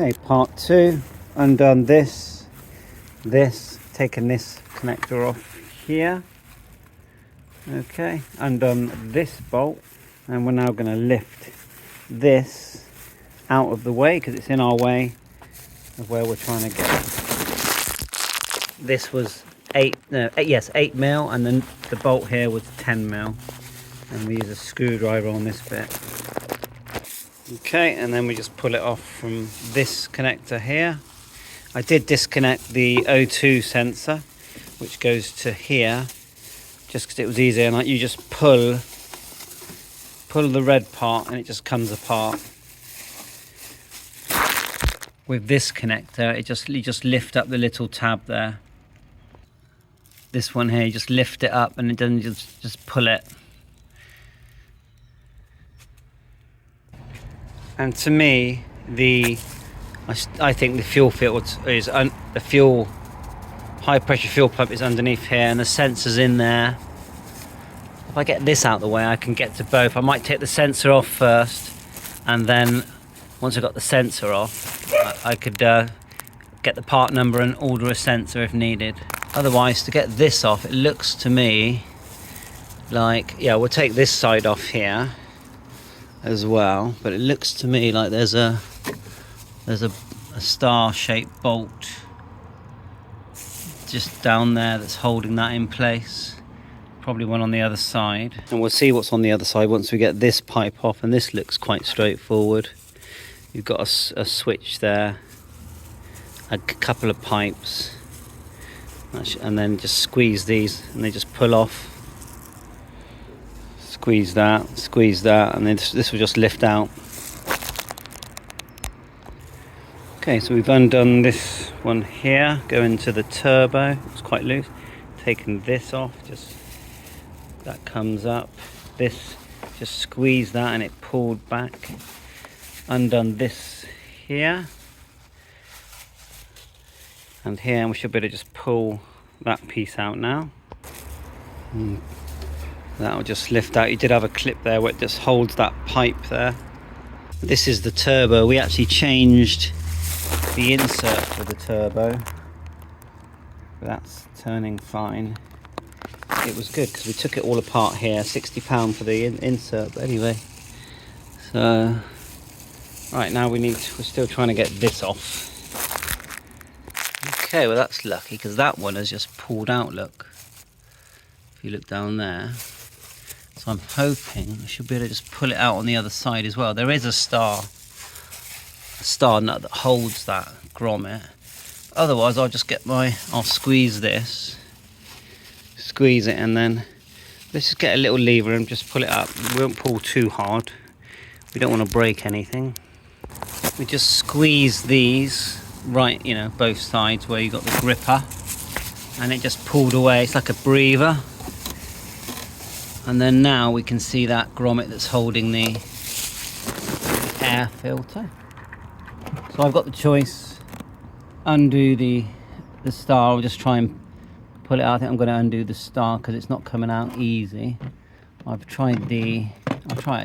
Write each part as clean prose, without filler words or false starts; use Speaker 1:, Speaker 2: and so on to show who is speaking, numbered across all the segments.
Speaker 1: Okay, part 2. Undone this, taken this connector off here. Okay, undone this bolt, and we're now going to lift this out of the way because it's in our way of where we're trying to get. This was 8 mil, and then the bolt here was 10 mil, and we use a screwdriver on this bit. Okay, and then we just pull it off from this connector here. I did disconnect the O2 sensor, which goes to here, just because it was easier. And like, you just pull the red part, and it just comes apart. With this connector, you just lift up the little tab there. This one here, you just lift it up, and it doesn't just pull it. And to me, I think the fuel filter is the high pressure fuel pump is underneath here, and the sensor's in there. If I get this out of the way, I can get to both. I might take the sensor off first, and then once I got the sensor off, I could get the part number and order a sensor if needed. Otherwise, to get this off, it looks to me like, yeah, we'll take this side off here as well, but it looks to me like there's a star-shaped bolt just down there that's holding that in place. Probably one on the other side, and we'll see what's on the other side once we get this pipe off. And this looks quite straightforward. You've got a switch there, a couple of pipes, and then just squeeze these and they just pull off. Squeeze that, and then this will just lift out. Okay, so we've undone this one here, go into the turbo. It's quite loose. Taken this off, just that comes up. This, just squeeze that and it pulled back. Undone this here. And here, and we should be able to just pull that piece out now. That will just lift out. You did have a clip there where it just holds that pipe there. This is the turbo. We actually changed the insert for the turbo. That's turning fine. It was good because we took it all apart here. £60 for the insert, but anyway. So, right now we're still trying to get this off. Okay, well that's lucky because that one has just pulled out, look. If you look down there. So I'm hoping I should be able to just pull it out on the other side as well. There is a star nut that holds that grommet. Otherwise, I'll squeeze this, squeeze it, and then let's just get a little lever and just pull it up. We won't pull too hard. We don't want to break anything. We just squeeze these right, both sides where you got the gripper, and it just pulled away. It's like a breather. And then now we can see that grommet that's holding the air filter. So I've got the choice, undo the star, I'll just try and pull it out. I think I'm going to undo the star because it's not coming out easy. I'll try it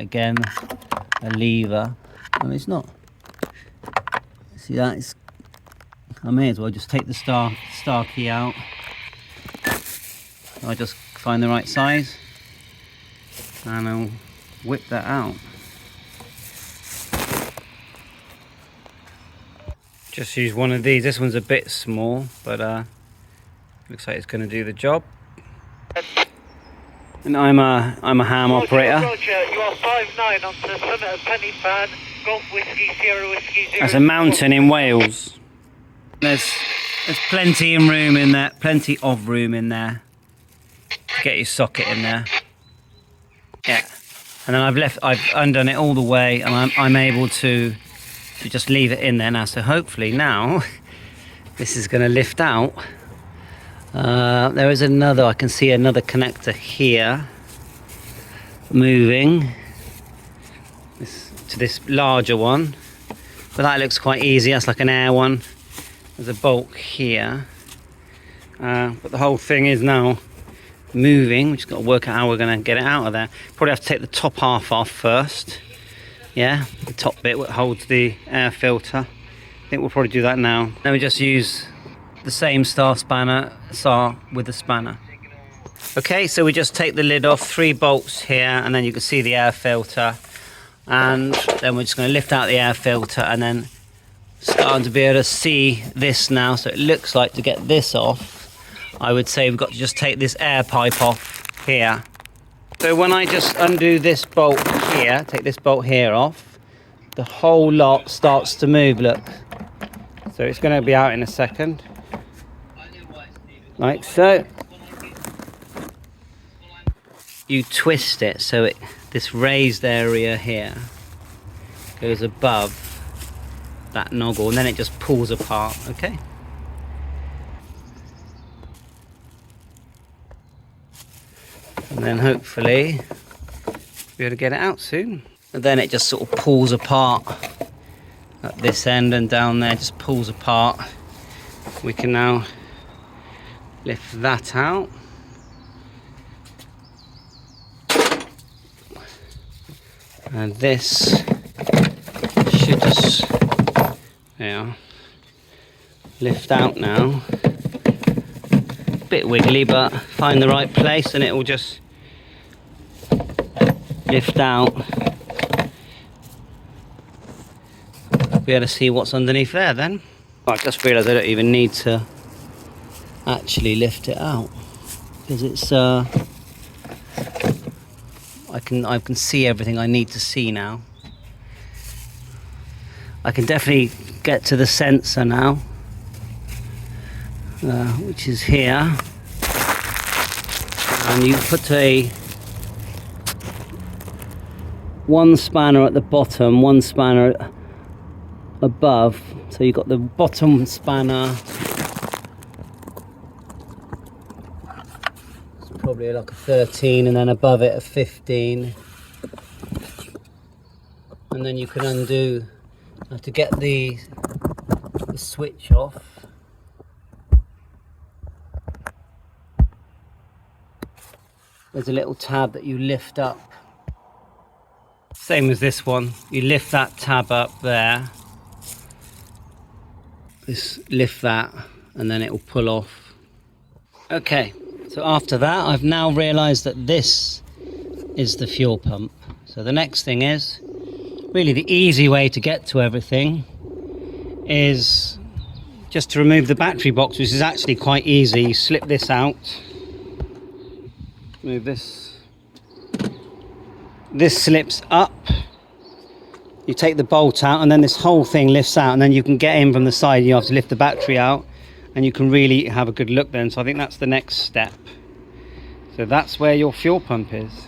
Speaker 1: again, a lever, and it's not. See that? I may as well just take the star key out. I just find the right size. And I'll whip that out. Just use one of these. This one's a bit small, but looks like it's going to do the job. And I'm a ham operator.
Speaker 2: Roger, you are 5-9 on to the summit of Penny Fan, Golf Whiskey, Sierra Whiskey 0.
Speaker 1: That's a mountain in Wales. There's plenty of room in there to get your socket in there. Yeah, and then I've undone it all the way, and I'm able to just leave it in there now. So hopefully now this is going to lift out. There is I can see another connector here moving to this larger one, but that looks quite easy. That's like an air one. There's a bolt here, but the whole thing is now moving. We just got to work out how we're going to get it out of there. Probably have to take the top half off first. Yeah, the top bit that holds the air filter, I think we'll probably do that now. Then we just use the same star with the spanner. Okay, so we just take the lid off, 3 bolts here, and then you can see the air filter. And then we're just going to lift out the air filter, and then starting to be able to see this now. So it looks like, to get this off, I would say we've got to just take this air pipe off here. So when I just undo this bolt here, take this bolt here off, the whole lot starts to move, look. So it's going to be out in a second, like so. You twist it so this raised area here goes above that noggle, and then it just pulls apart, okay? And then hopefully be able to get it out soon. And then it just sort of pulls apart at this end, and down there just pulls apart. We can now lift that out. And this should just, lift out now. Bit wiggly, but find the right place and it will just lift out. Be able to see what's underneath there then. I just realised I don't even need to actually lift it out, because it's I can see everything I need to see now. I can definitely get to the sensor now, which is here, and you put one spanner at the bottom, one spanner above, so you've got the bottom spanner, it's probably like a 13, and then above it a 15, and then you can undo to get the switch off. There's a little tab that you lift up, same as this one. You lift that tab up there, lift that, and then it will pull off. Okay, so after that I've now realized that this is the fuel pump. So the next thing is, really the easy way to get to everything is just to remove the battery box, which is actually quite easy. You slip this out, move this slips up, you take the bolt out, and then this whole thing lifts out, and then you can get in from the side. You have to lift the battery out, and you can really have a good look then. So I think that's the next step. So that's where your fuel pump is.